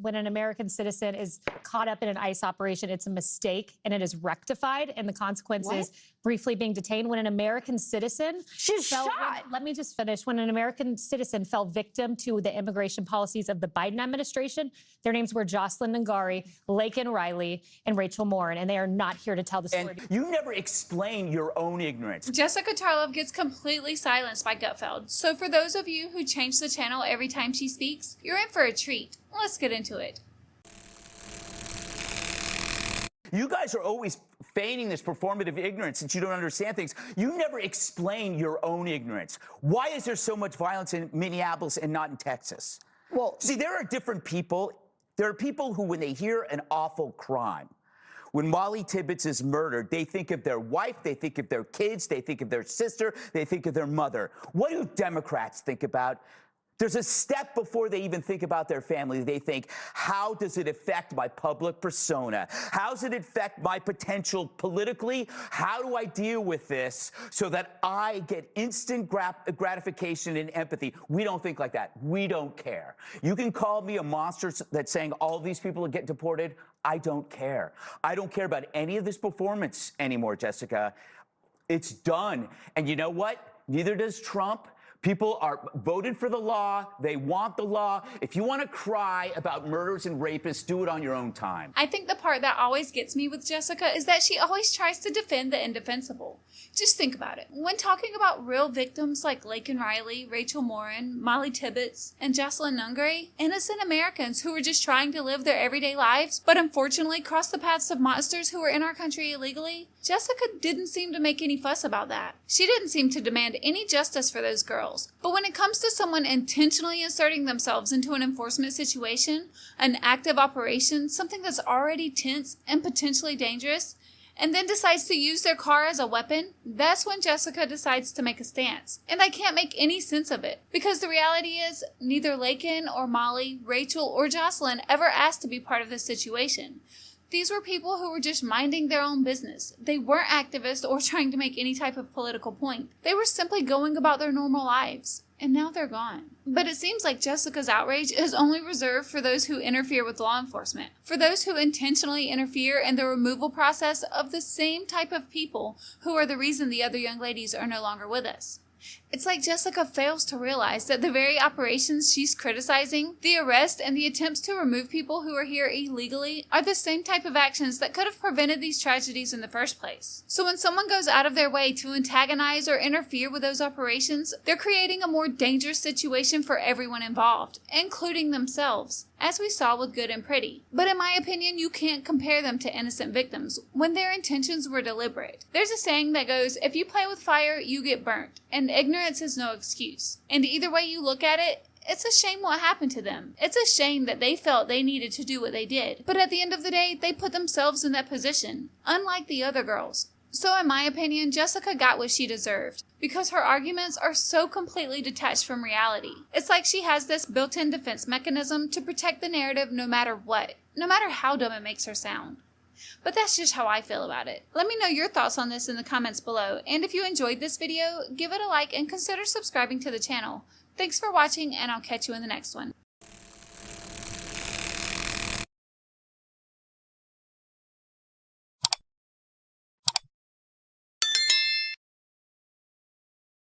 when an American citizen is caught up in an ICE operation, it's a mistake and it is rectified, and the consequence is briefly being detained. When an American citizen shot. Let me just finish. When an American citizen fell victim to the immigration policies of the Biden administration, their names were Jocelyn Nungari, Laken Riley, and Rachel Morin, and they are not here to tell the story. And you never explain your own ignorance. Jessica Tarlov gets completely silenced by Gutfeld. So for those of you who change the channel every time she speaks, you're in for a treat. Let's get into it. You guys are always feigning this performative ignorance since you don't understand things. You never explain your own ignorance. Why is there so much violence in Minneapolis and not in Texas? Well, see, there are different people. There are people who, when they hear an awful crime, when Molly Tibbetts is murdered, they think of their wife, they think of their kids, they think of their sister, they think of their mother. What do Democrats think about? There's a step before they even think about their family. They think, how does it affect my public persona? How does it affect my potential politically? How do I deal with this so that I get instant gratification and empathy? We don't think like that. We don't care. You can call me a monster that's saying all these people get deported. I don't care. I don't care about any of this performance anymore, Jessica. It's done. And you know what? Neither does Trump. People are voted for the law. They want the law. If you want to cry about murders and rapists, do it on your own time. I think the part that always gets me with Jessica is that she always tries to defend the indefensible. Just think about it. When talking about real victims like Laken Riley, Rachel Morin, Molly Tibbetts, and Jocelyn Nungari, innocent Americans who were just trying to live their everyday lives, but unfortunately crossed the paths of monsters who were in our country illegally, Jessica didn't seem to make any fuss about that. She didn't seem to demand any justice for those girls. But when it comes to someone intentionally inserting themselves into an enforcement situation, an active operation, something that's already tense and potentially dangerous, and then decides to use their car as a weapon, that's when Jessica decides to make a stance. And I can't make any sense of it, because the reality is neither Laken or Molly, Rachel, or Jocelyn ever asked to be part of this situation. These were people who were just minding their own business. They weren't activists or trying to make any type of political point. They were simply going about their normal lives. And now they're gone. But it seems like Jessica's outrage is only reserved for those who interfere with law enforcement. For those who intentionally interfere in the removal process of the same type of people who are the reason the other young ladies are no longer with us. It's like Jessica fails to realize that the very operations she's criticizing, the arrest and the attempts to remove people who are here illegally, are the same type of actions that could have prevented these tragedies in the first place. So when someone goes out of their way to antagonize or interfere with those operations, they're creating a more dangerous situation for everyone involved, including themselves, as we saw with Good and Pretty. But in my opinion, you can't compare them to innocent victims when their intentions were deliberate. There's a saying that goes, if you play with fire, you get burnt, and ignorance is no excuse. And either way you look at it, it's a shame what happened to them. It's a shame that they felt they needed to do what they did. But at the end of the day, they put themselves in that position, unlike the other girls. So in my opinion, Jessica got what she deserved, because her arguments are so completely detached from reality. It's like she has this built-in defense mechanism to protect the narrative no matter what, no matter how dumb it makes her sound. But that's just how I feel about it. Let me know your thoughts on this in the comments below, and if you enjoyed this video, give it a like and consider subscribing to the channel. Thanks for watching, and I'll catch you in the next one.